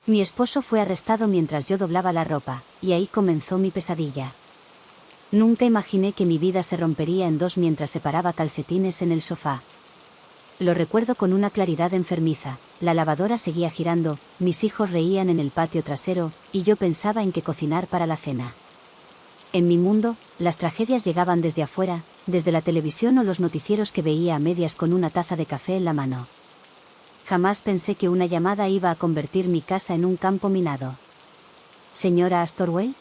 Mi esposo fue arrestado mientras yo doblaba la ropa, y ahí comenzó mi pesadilla. Nunca imaginé que mi vida se rompería en dos mientras separaba calcetines en el sofá. Lo recuerdo con una claridad enfermiza. La lavadora seguía girando, mis hijos reían en el patio trasero, y yo pensaba en qué cocinar para la cena. En mi mundo, las tragedias llegaban desde afuera, desde la televisión o los noticieros que veía a medias con una taza de café en la mano. Jamás pensé que una llamada iba a convertir mi casa en un campo minado. ¿Señora Astorwell?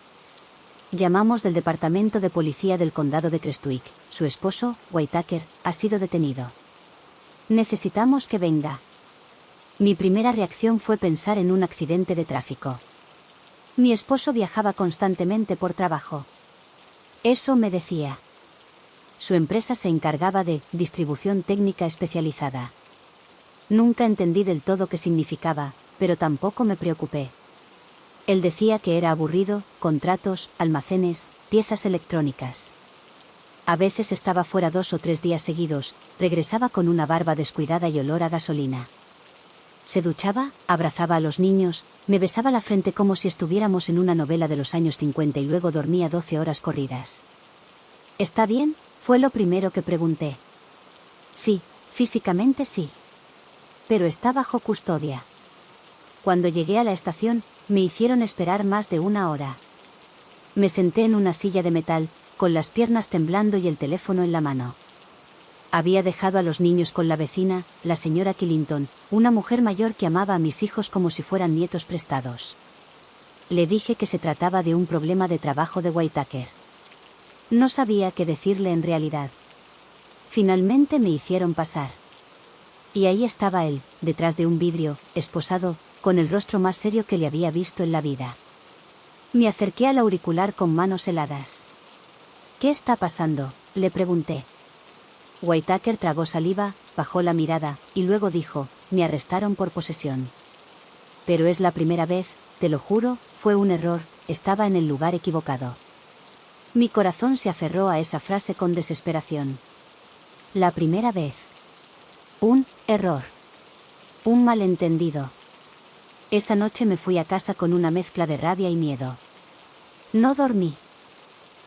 Llamamos del departamento de policía del condado de Crestwick. Su esposo, Whitaker, ha sido detenido. Necesitamos que venga. Mi primera reacción fue pensar en un accidente de tráfico. Mi esposo viajaba constantemente por trabajo. Eso me decía. Su empresa se encargaba de distribución técnica especializada. Nunca entendí del todo qué significaba, pero tampoco me preocupé. Él decía que era aburrido, contratos, almacenes, piezas electrónicas. A veces estaba fuera 2 o 3 días seguidos, regresaba con una barba descuidada y olor a gasolina. Se duchaba, abrazaba a los niños, me besaba la frente como si estuviéramos en una novela de los años 50 y luego dormía 12 horas corridas. ¿Está bien?, fue lo primero que pregunté. Sí, físicamente sí. Pero está bajo custodia. Cuando llegué a la estación, me hicieron esperar más de 1 hora. Me senté en una silla de metal, con las piernas temblando y el teléfono en la mano. Había dejado a los niños con la vecina, la señora Killington, una mujer mayor que amaba a mis hijos como si fueran nietos prestados. Le dije que se trataba de un problema de trabajo de Whitaker. No sabía qué decirle en realidad. Finalmente me hicieron pasar. Y ahí estaba él, detrás de un vidrio, esposado, con el rostro más serio que le había visto en la vida. Me acerqué al auricular con manos heladas. ¿Qué está pasando?, le pregunté. Whitaker tragó saliva, bajó la mirada, y luego dijo, me arrestaron por posesión. Pero es la primera vez, te lo juro, fue un error, estaba en el lugar equivocado. Mi corazón se aferró a esa frase con desesperación. La primera vez. Un error. Un malentendido. Esa noche me fui a casa con una mezcla de rabia y miedo. No dormí.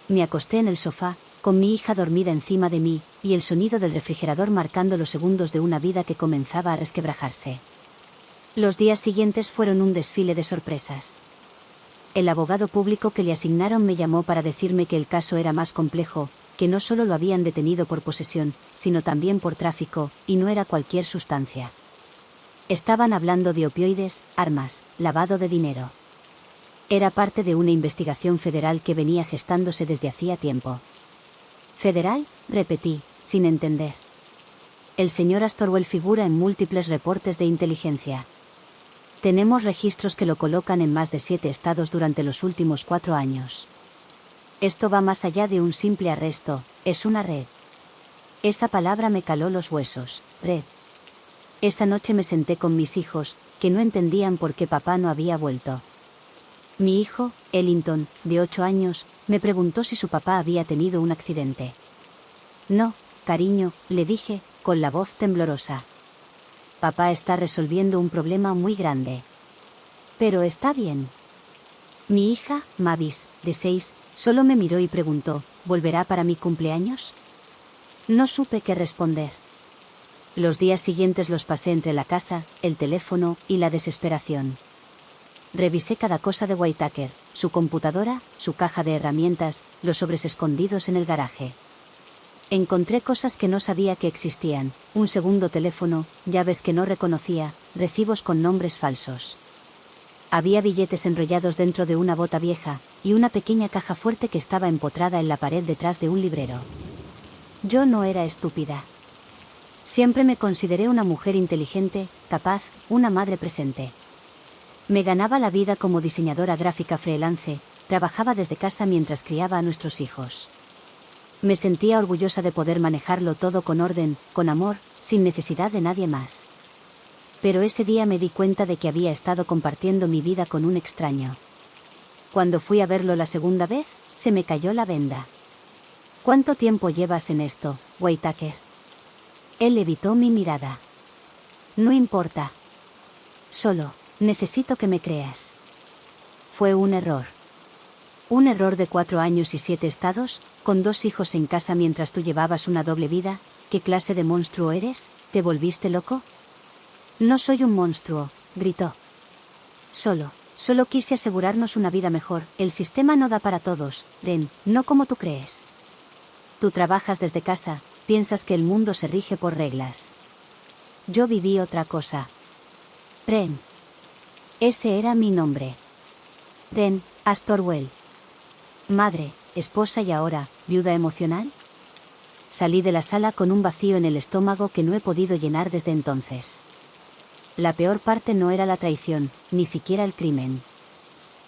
Me acosté en el sofá, con mi hija dormida encima de mí, y el sonido del refrigerador marcando los segundos de una vida que comenzaba a resquebrajarse. Los días siguientes fueron un desfile de sorpresas. El abogado público que le asignaron me llamó para decirme que el caso era más complejo, que no solo lo habían detenido por posesión, sino también por tráfico, y no era cualquier sustancia. Estaban hablando de opioides, armas, lavado de dinero. Era parte de una investigación federal que venía gestándose desde hacía tiempo. ¿Federal?, repetí, sin entender. El señor Astorwell figura en múltiples reportes de inteligencia. Tenemos registros que lo colocan en más de 7 estados durante los últimos 4 años. Esto va más allá de un simple arresto, es una red. Esa palabra me caló los huesos, red. Esa noche me senté con mis hijos, que no entendían por qué papá no había vuelto. Mi hijo, Ellington, de 8 años, me preguntó si su papá había tenido un accidente. No, cariño, le dije, con la voz temblorosa. Papá está resolviendo un problema muy grande. Pero está bien. Mi hija, Mavis, de 6, solo me miró y preguntó, ¿volverá para mi cumpleaños? No supe qué responder. Los días siguientes los pasé entre la casa, el teléfono y la desesperación. Revisé cada cosa de Whitaker, su computadora, su caja de herramientas, los sobres escondidos en el garaje. Encontré cosas que no sabía que existían, un segundo teléfono, llaves que no reconocía, recibos con nombres falsos. Había billetes enrollados dentro de una bota vieja, y una pequeña caja fuerte que estaba empotrada en la pared detrás de un librero. Yo no era estúpida. Siempre me consideré una mujer inteligente, capaz, una madre presente. Me ganaba la vida como diseñadora gráfica freelance, trabajaba desde casa mientras criaba a nuestros hijos. Me sentía orgullosa de poder manejarlo todo con orden, con amor, sin necesidad de nadie más. Pero ese día me di cuenta de que había estado compartiendo mi vida con un extraño. Cuando fui a verlo la segunda vez, se me cayó la venda. ¿Cuánto tiempo llevas en esto, Whitaker? Él evitó mi mirada. No importa. Solo, Necesito que me creas. Fue un error. Un error de 4 años y 7 estados, con 2 hijos en casa mientras tú llevabas una doble vida. ¿Qué clase de monstruo eres? ¿Te volviste loco? No soy un monstruo, gritó. Solo quise asegurarnos una vida mejor. El sistema no da para todos, Ren, no como tú crees. Tú trabajas desde casa, piensas que el mundo se rige por reglas. Yo viví otra cosa. Ren. Ese era mi nombre. Ren Astorwell. Madre, esposa y ahora, viuda emocional. Salí de la sala con un vacío en el estómago que no he podido llenar desde entonces. La peor parte no era la traición, ni siquiera el crimen.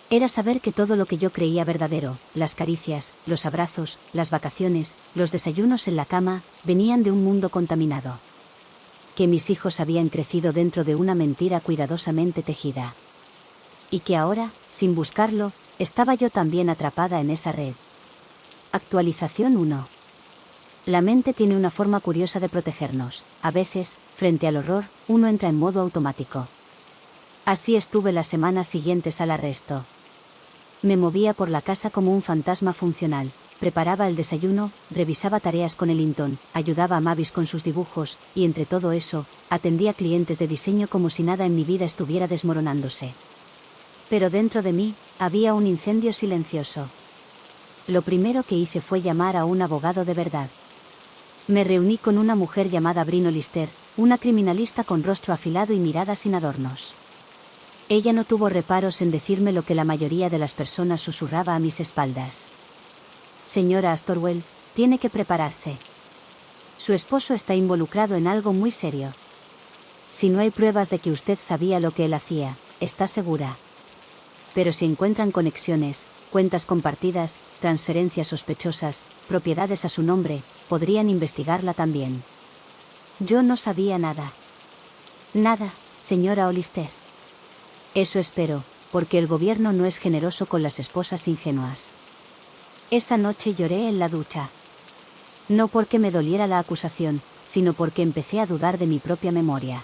Era saber que todo lo que yo creía verdadero, las caricias, los abrazos, las vacaciones, los desayunos en la cama, venían de un mundo contaminado. Que mis hijos habían crecido dentro de una mentira cuidadosamente tejida. Y que ahora, sin buscarlo, estaba yo también atrapada en esa red. Actualización 1. La mente tiene una forma curiosa de protegernos. A veces, frente al horror, uno entra en modo automático. Así estuve las semanas siguientes al arresto. Me movía por la casa como un fantasma funcional. Preparaba el desayuno, revisaba tareas con el Hinton, ayudaba a Mavis con sus dibujos, y entre todo eso, atendía clientes de diseño como si nada en mi vida estuviera desmoronándose. Pero dentro de mí, había un incendio silencioso. Lo primero que hice fue llamar a un abogado de verdad. Me reuní con una mujer llamada Brino Lister, una criminalista con rostro afilado y mirada sin adornos. Ella no tuvo reparos en decirme lo que la mayoría de las personas susurraba a mis espaldas. Señora Astorwell, tiene que prepararse. Su esposo está involucrado en algo muy serio. Si no hay pruebas de que usted sabía lo que él hacía, está segura. Pero si encuentran conexiones, cuentas compartidas, transferencias sospechosas, propiedades a su nombre, podrían investigarla también. Yo no sabía nada. Nada, señora Olister. Eso espero, porque el gobierno no es generoso con las esposas ingenuas. Esa noche lloré en la ducha. No porque me doliera la acusación, sino porque empecé a dudar de mi propia memoria.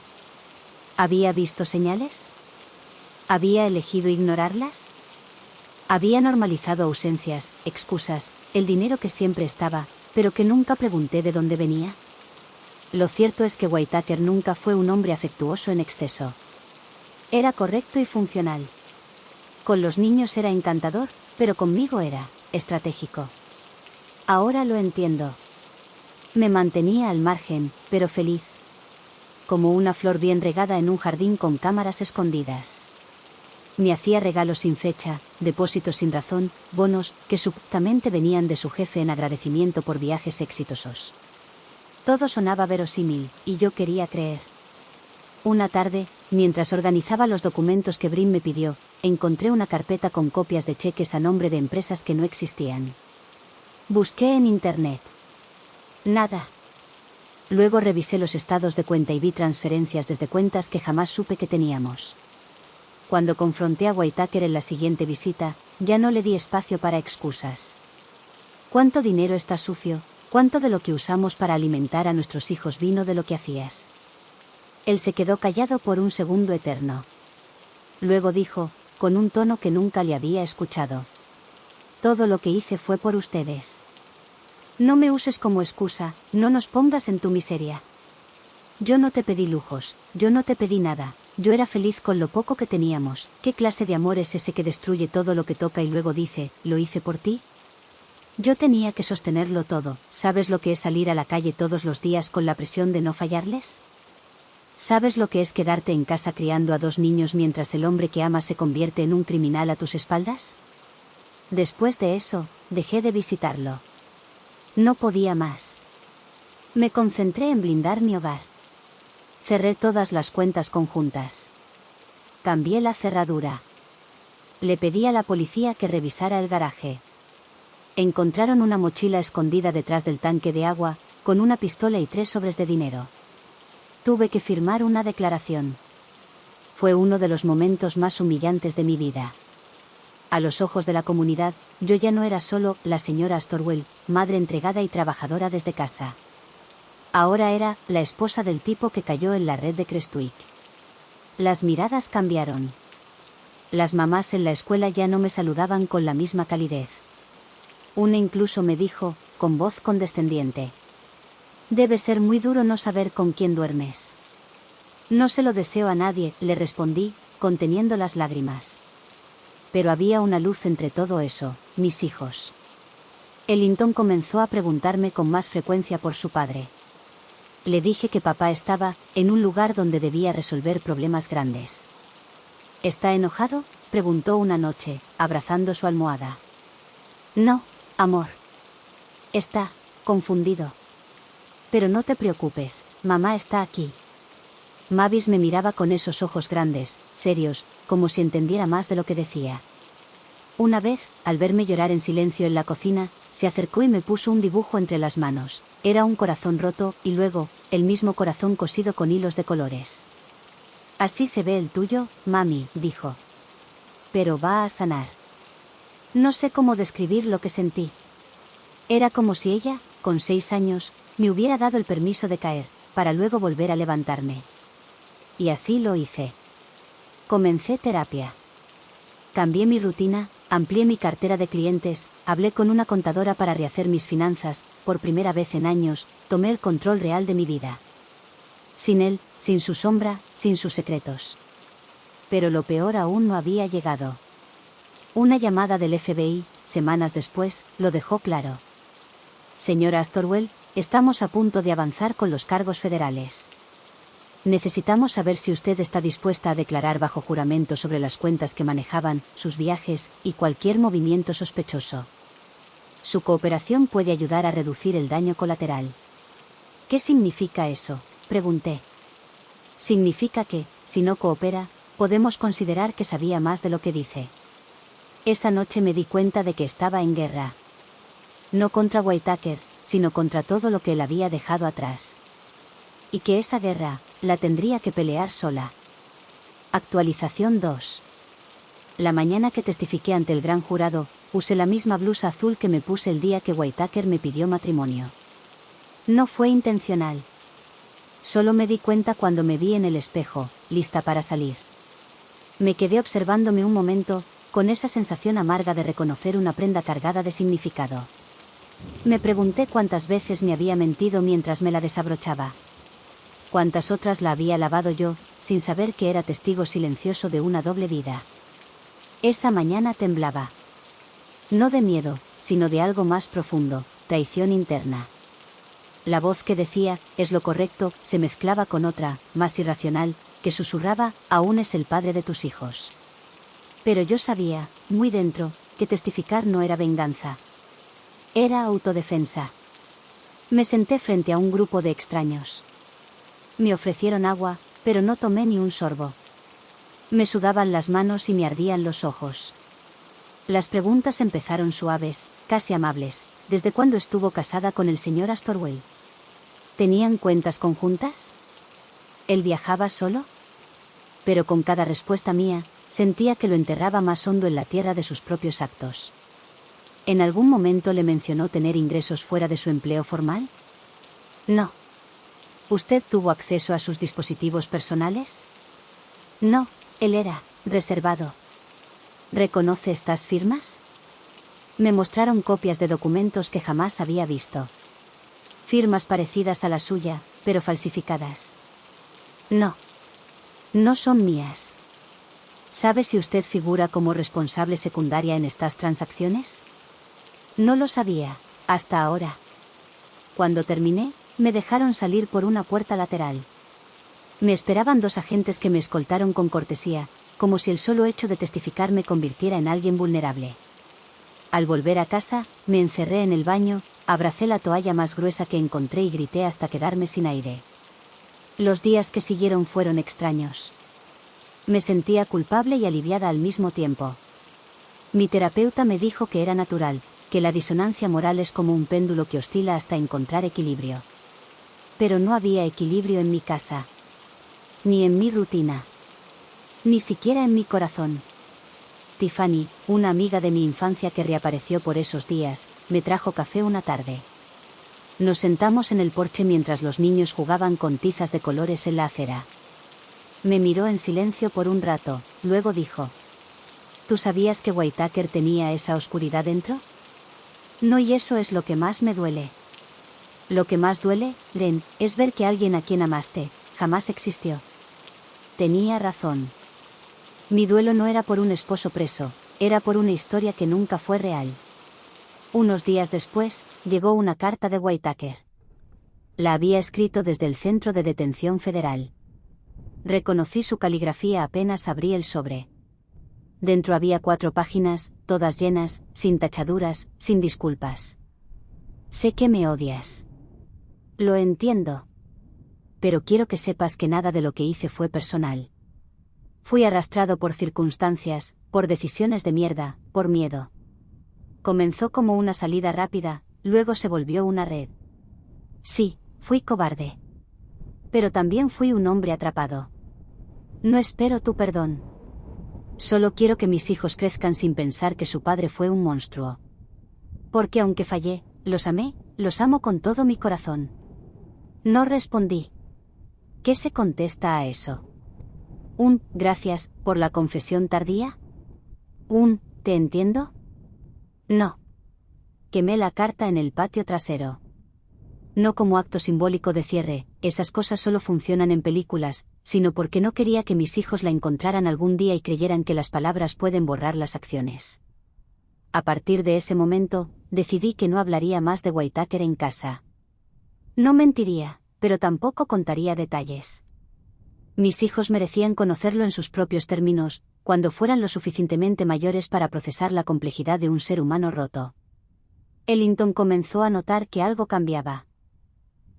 ¿Había visto señales? ¿Había elegido ignorarlas? Había normalizado ausencias, excusas, el dinero que siempre estaba, pero que nunca pregunté de dónde venía. Lo cierto es que Whitaker nunca fue un hombre afectuoso en exceso. Era correcto y funcional. Con los niños era encantador, pero conmigo era estratégico. Ahora lo entiendo. Me mantenía al margen, pero feliz. Como una flor bien regada en un jardín con cámaras escondidas. Me hacía regalos sin fecha, depósitos sin razón, bonos que subtamente venían de su jefe en agradecimiento por viajes exitosos. Todo sonaba verosímil, y yo quería creer. Una tarde, mientras organizaba los documentos que Brin me pidió, encontré una carpeta con copias de cheques a nombre de empresas que no existían. Busqué en internet. Nada. Luego revisé los estados de cuenta y vi transferencias desde cuentas que jamás supe que teníamos. Cuando confronté a Whitaker en la siguiente visita, ya no le di espacio para excusas. ¿Cuánto dinero está sucio? ¿Cuánto de lo que usamos para alimentar a nuestros hijos vino de lo que hacías? Él se quedó callado por un segundo eterno. Luego dijo, con un tono que nunca le había escuchado. Todo lo que hice fue por ustedes. No me uses como excusa, no nos pongas en tu miseria. Yo no te pedí lujos, yo no te pedí nada, yo era feliz con lo poco que teníamos. ¿Qué clase de amor es ese que destruye todo lo que toca y luego dice, lo hice por ti? Yo tenía que sostenerlo todo. ¿Sabes lo que es salir a la calle todos los días con la presión de no fallarles? ¿Sabes lo que es quedarte en casa criando a 2 niños mientras el hombre que amas se convierte en un criminal a tus espaldas? Después de eso, dejé de visitarlo. No podía más. Me concentré en blindar mi hogar. Cerré todas las cuentas conjuntas. Cambié la cerradura. Le pedí a la policía que revisara el garaje. Encontraron una mochila escondida detrás del tanque de agua, con una pistola y 3 sobres de dinero. Tuve que firmar una declaración. Fue uno de los momentos más humillantes de mi vida. A los ojos de la comunidad, yo ya no era solo la señora Astorwell, madre entregada y trabajadora desde casa. Ahora era la esposa del tipo que cayó en la red de Crestwick. Las miradas cambiaron. Las mamás en la escuela ya no me saludaban con la misma calidez. Una incluso me dijo, con voz condescendiente: «Debe ser muy duro no saber con quién duermes». «No se lo deseo a nadie», le respondí, conteniendo las lágrimas. Pero había una luz entre todo eso: mis hijos. Ellington comenzó a preguntarme con más frecuencia por su padre. Le dije que papá estaba en un lugar donde debía resolver problemas grandes. «¿Está enojado?», preguntó una noche, abrazando su almohada. «No, amor. Está confundido. Pero no te preocupes, mamá está aquí». Mavis me miraba con esos ojos grandes, serios, como si entendiera más de lo que decía. Una vez, al verme llorar en silencio en la cocina, se acercó y me puso un dibujo entre las manos. Era un corazón roto, y luego, el mismo corazón cosido con hilos de colores. «Así se ve el tuyo, mami», dijo. «Pero va a sanar». No sé cómo describir lo que sentí. Era como si ella, con 6 años, me hubiera dado el permiso de caer, para luego volver a levantarme. Y así lo hice. Comencé terapia. Cambié mi rutina, amplié mi cartera de clientes, hablé con una contadora para rehacer mis finanzas. Por primera vez en años, tomé el control real de mi vida. Sin él, sin su sombra, sin sus secretos. Pero lo peor aún no había llegado. Una llamada del FBI, semanas después, lo dejó claro. «Señora Astorwell, estamos a punto de avanzar con los cargos federales. Necesitamos saber si usted está dispuesta a declarar bajo juramento sobre las cuentas que manejaban, sus viajes y cualquier movimiento sospechoso. Su cooperación puede ayudar a reducir el daño colateral». «¿Qué significa eso?», pregunté. «Significa que, si no coopera, podemos considerar que sabía más de lo que dice». Esa noche me di cuenta de que estaba en guerra. No contra Whitaker, sino contra todo lo que él había dejado atrás. Y que esa guerra, la tendría que pelear sola. Actualización 2. La mañana que testifiqué ante el gran jurado, usé la misma blusa azul que me puse el día que Whitaker me pidió matrimonio. No fue intencional. Solo me di cuenta cuando me vi en el espejo, lista para salir. Me quedé observándome un momento, con esa sensación amarga de reconocer una prenda cargada de significado. Me pregunté cuántas veces me había mentido mientras me la desabrochaba. Cuántas otras la había lavado yo, sin saber que era testigo silencioso de una doble vida. Esa mañana temblaba. No de miedo, sino de algo más profundo, traición interna. La voz que decía, «es lo correcto», se mezclaba con otra, más irracional, que susurraba, «aún es el padre de tus hijos». Pero yo sabía, muy dentro, que testificar no era venganza. Era autodefensa. Me senté frente a un grupo de extraños. Me ofrecieron agua, pero no tomé ni un sorbo. Me sudaban las manos y me ardían los ojos. Las preguntas empezaron suaves, casi amables. ¿Desde cuándo estuvo casada con el señor Astorwell? ¿Tenían cuentas conjuntas? ¿Él viajaba solo? Pero con cada respuesta mía, sentía que lo enterraba más hondo en la tierra de sus propios actos. ¿En algún momento le mencionó tener ingresos fuera de su empleo formal? No. ¿Usted tuvo acceso a sus dispositivos personales? No, él era reservado. ¿Reconoce estas firmas? Me mostraron copias de documentos que jamás había visto. Firmas parecidas a la suya, pero falsificadas. No. No son mías. ¿Sabe si usted figura como responsable secundaria en estas transacciones? No lo sabía, hasta ahora. Cuando terminé, me dejaron salir por una puerta lateral. Me esperaban 2 agentes que me escoltaron con cortesía, como si el solo hecho de testificar me convirtiera en alguien vulnerable. Al volver a casa, me encerré en el baño, abracé la toalla más gruesa que encontré y grité hasta quedarme sin aire. Los días que siguieron fueron extraños. Me sentía culpable y aliviada al mismo tiempo. Mi terapeuta me dijo que era natural, que la disonancia moral es como un péndulo que oscila hasta encontrar equilibrio. Pero no había equilibrio en mi casa. Ni en mi rutina. Ni siquiera en mi corazón. Tiffany, una amiga de mi infancia que reapareció por esos días, me trajo café una tarde. Nos sentamos en el porche mientras los niños jugaban con tizas de colores en la acera. Me miró en silencio por un rato, luego dijo: ¿Tú sabías que Whitaker tenía esa oscuridad dentro? No, y eso es lo que más me duele. Lo que más duele, Ren, es ver que alguien a quien amaste, jamás existió. Tenía razón. Mi duelo no era por un esposo preso, era por una historia que nunca fue real. Unos días después, llegó una carta de Whitaker. La había escrito desde el Centro de Detención Federal. Reconocí su caligrafía apenas abrí el sobre. Dentro había 4 páginas, todas llenas, sin tachaduras, sin disculpas. Sé que me odias. Lo entiendo. Pero quiero que sepas que nada de lo que hice fue personal. Fui arrastrado por circunstancias, por decisiones de mierda, por miedo. Comenzó como una salida rápida, luego se volvió una red. Sí, fui cobarde. Pero también fui un hombre atrapado. No espero tu perdón. Solo quiero que mis hijos crezcan sin pensar que su padre fue un monstruo. Porque aunque fallé, los amé, los amo con todo mi corazón. No respondí. ¿Qué se contesta a eso? Un «gracias» por la confesión tardía. Un «te entiendo». No. Quemé la carta en el patio trasero. No como acto simbólico de cierre, esas cosas solo funcionan en películas, sino porque no quería que mis hijos la encontraran algún día y creyeran que las palabras pueden borrar las acciones. A partir de ese momento, decidí que no hablaría más de Whitaker en casa. No mentiría, pero tampoco contaría detalles. Mis hijos merecían conocerlo en sus propios términos, cuando fueran lo suficientemente mayores para procesar la complejidad de un ser humano roto. Ellington comenzó a notar que algo cambiaba.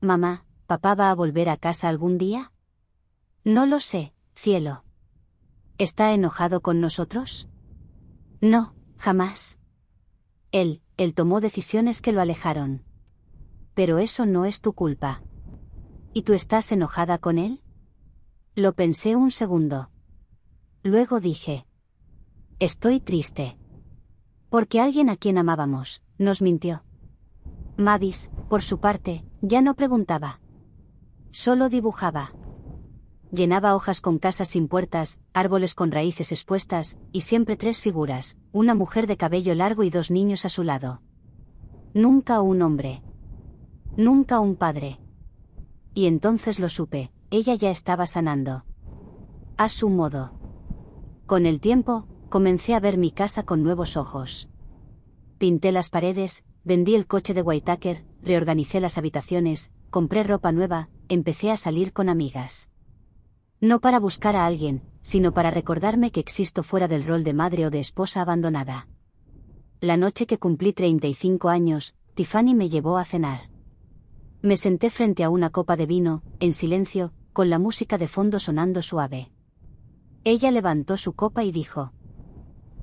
Mamá, ¿papá va a volver a casa algún día? No lo sé, cielo. ¿Está enojado con nosotros? No, jamás. Él tomó decisiones que lo alejaron. Pero eso no es tu culpa. ¿Y tú estás enojada con él? Lo pensé un segundo. Luego dije: estoy triste. Porque alguien a quien amábamos, nos mintió. Mavis, por su parte, ya no preguntaba. Solo dibujaba. Llenaba hojas con casas sin puertas, árboles con raíces expuestas, y siempre 3 figuras, una mujer de cabello largo y 2 niños a su lado. Nunca un hombre. Nunca un padre. Y entonces lo supe, ella ya estaba sanando. A su modo. Con el tiempo, comencé a ver mi casa con nuevos ojos. Pinté las paredes, vendí el coche de Whitaker, reorganicé las habitaciones, compré ropa nueva, empecé a salir con amigas. No para buscar a alguien, sino para recordarme que existo fuera del rol de madre o de esposa abandonada. La noche que cumplí 35 años, Tiffany me llevó a cenar. Me senté frente a una copa de vino, en silencio, con la música de fondo sonando suave. Ella levantó su copa y dijo: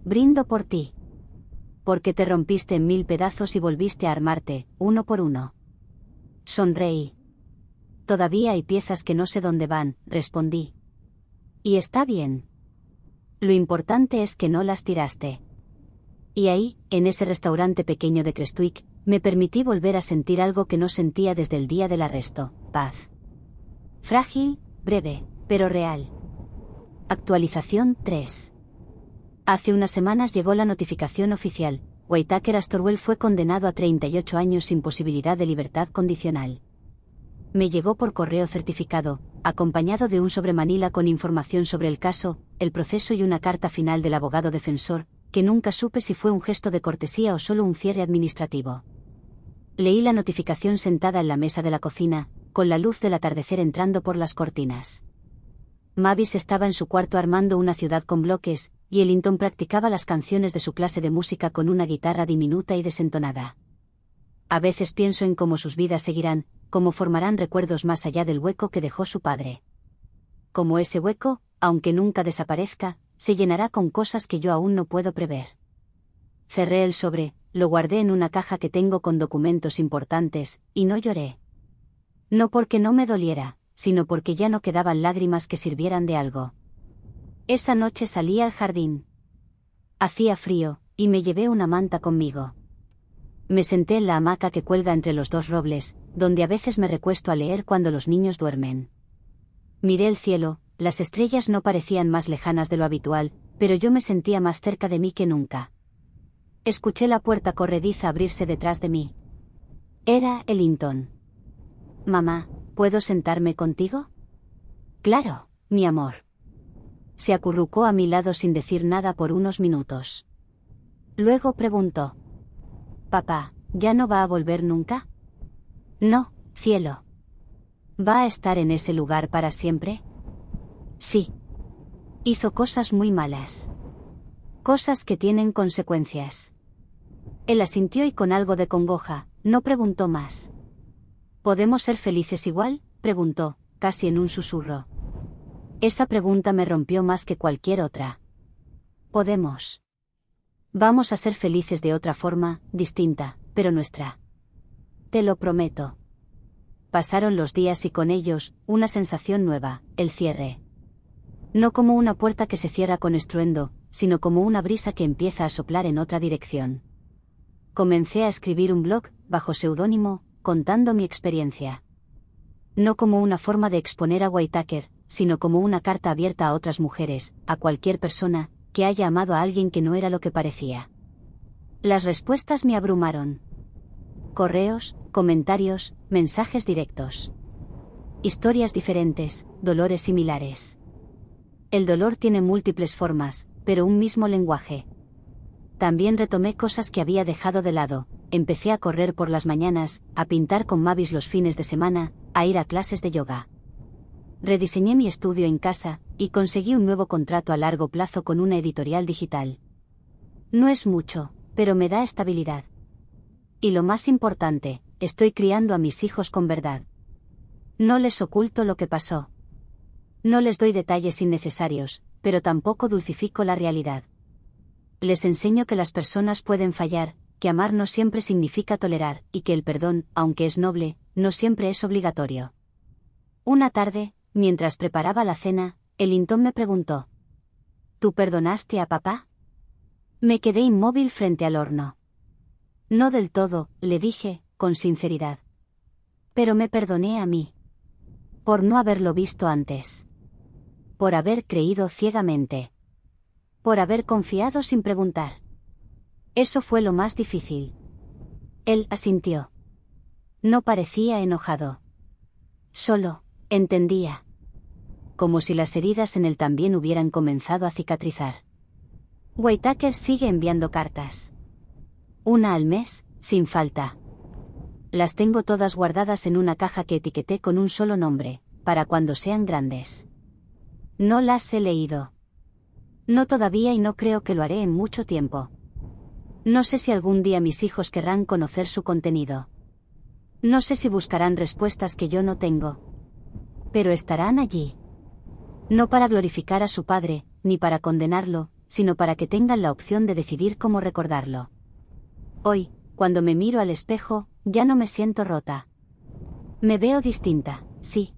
brindo por ti. Porque te rompiste en 1000 pedazos y volviste a armarte, uno por uno. Sonreí. Todavía hay piezas que no sé dónde van, respondí. Y está bien. Lo importante es que no las tiraste. Y ahí, en ese restaurante pequeño de Crestwick, me permití volver a sentir algo que no sentía desde el día del arresto: paz. Frágil, breve, pero real. Actualización 3. Hace unas semanas llegó la notificación oficial: Whitaker Astorwell fue condenado a 38 años sin posibilidad de libertad condicional. Me llegó por correo certificado, acompañado de un sobre manila con información sobre el caso, el proceso y una carta final del abogado defensor, que nunca supe si fue un gesto de cortesía o solo un cierre administrativo. Leí la notificación sentada en la mesa de la cocina, con la luz del atardecer entrando por las cortinas. Mavis estaba en su cuarto armando una ciudad con bloques, y Ellington practicaba las canciones de su clase de música con una guitarra diminuta y desentonada. A veces pienso en cómo sus vidas seguirán, cómo formarán recuerdos más allá del hueco que dejó su padre. Como ese hueco, aunque nunca desaparezca, se llenará con cosas que yo aún no puedo prever. Cerré el sobre, lo guardé en una caja que tengo con documentos importantes, y no lloré. No porque no me doliera, sino porque ya no quedaban lágrimas que sirvieran de algo. Esa noche salí al jardín. Hacía frío, y me llevé una manta conmigo. Me senté en la hamaca que cuelga entre los 2 robles, donde a veces me recuesto a leer cuando los niños duermen. Miré el cielo, Las estrellas no parecían más lejanas de lo habitual, pero yo me sentía más cerca de mí que nunca. Escuché la puerta corrediza abrirse detrás de mí. Era Ellington. Mamá, ¿puedo sentarme contigo? Claro, mi amor. Se acurrucó a mi lado sin decir nada por unos minutos. Luego preguntó. Papá, ¿ya no va a volver nunca? No, cielo. ¿Va a estar en ese lugar para siempre? Sí. Hizo cosas muy malas. Cosas que tienen consecuencias. Él asintió y con algo de congoja, no preguntó más. ¿Podemos ser felices igual?, preguntó, casi en un susurro. Esa pregunta me rompió más que cualquier otra. Podemos. Vamos a ser felices de otra forma, distinta, pero nuestra. Te lo prometo. Pasaron los días y con ellos, una sensación nueva, el cierre. No como una puerta que se cierra con estruendo, sino como una brisa que empieza a soplar en otra dirección. Comencé a escribir un blog, bajo seudónimo, contando mi experiencia. No como una forma de exponer a Whitaker, sino como una carta abierta a otras mujeres, a cualquier persona, que haya amado a alguien que no era lo que parecía. Las respuestas me abrumaron. Correos, comentarios, mensajes directos. Historias diferentes, dolores similares. El dolor tiene múltiples formas, pero un mismo lenguaje. También retomé cosas que había dejado de lado, empecé a correr por las mañanas, a pintar con Mavis los fines de semana, a ir a clases de yoga. Rediseñé mi estudio en casa, y conseguí un nuevo contrato a largo plazo con una editorial digital. No es mucho, pero me da estabilidad. Y lo más importante, estoy criando a mis hijos con verdad. No les oculto lo que pasó. No les doy detalles innecesarios, pero tampoco dulcifico la realidad. Les enseño que las personas pueden fallar, que amar no siempre significa tolerar, y que el perdón, aunque es noble, no siempre es obligatorio. Una tarde, mientras preparaba la cena, Ellington me preguntó: ¿Tú perdonaste a papá? Me quedé inmóvil frente al horno. No del todo, le dije, con sinceridad. Pero me perdoné a mí. Por no haberlo visto antes. Por haber creído ciegamente. Por haber confiado sin preguntar. Eso fue lo más difícil. Él asintió. No parecía enojado. Solo, entendía. Como si las heridas en él también hubieran comenzado a cicatrizar. Whitaker sigue enviando cartas. Una al mes, sin falta. Las tengo todas guardadas en una caja que etiqueté con un solo nombre, para cuando sean grandes. No las he leído. No todavía y no creo que lo haré en mucho tiempo. No sé si algún día mis hijos querrán conocer su contenido. No sé si buscarán respuestas que yo no tengo. Pero estarán allí. No para glorificar a su padre, ni para condenarlo, sino para que tengan la opción de decidir cómo recordarlo. Hoy, cuando me miro al espejo, ya no me siento rota. Me veo distinta, sí.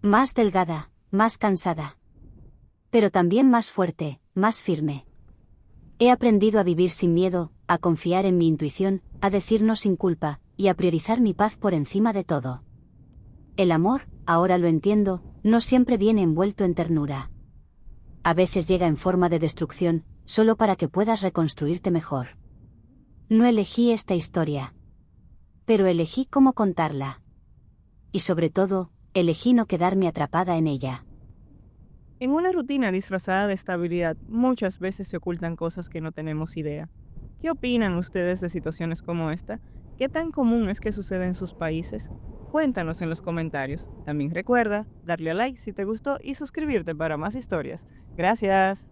Más delgada, más cansada. Pero también más fuerte, más firme. He aprendido a vivir sin miedo, a confiar en mi intuición, a decir no sin culpa, y a priorizar mi paz por encima de todo. El amor, ahora lo entiendo, no siempre viene envuelto en ternura. A veces llega en forma de destrucción, solo para que puedas reconstruirte mejor. No elegí esta historia. Pero elegí cómo contarla. Y sobre todo, elegí no quedarme atrapada en ella. En una rutina disfrazada de estabilidad, muchas veces se ocultan cosas que no tenemos idea. ¿Qué opinan ustedes de situaciones como esta? ¿Qué tan común es que suceda en sus países? Cuéntanos en los comentarios. También recuerda darle a like si te gustó y suscribirte para más historias. Gracias.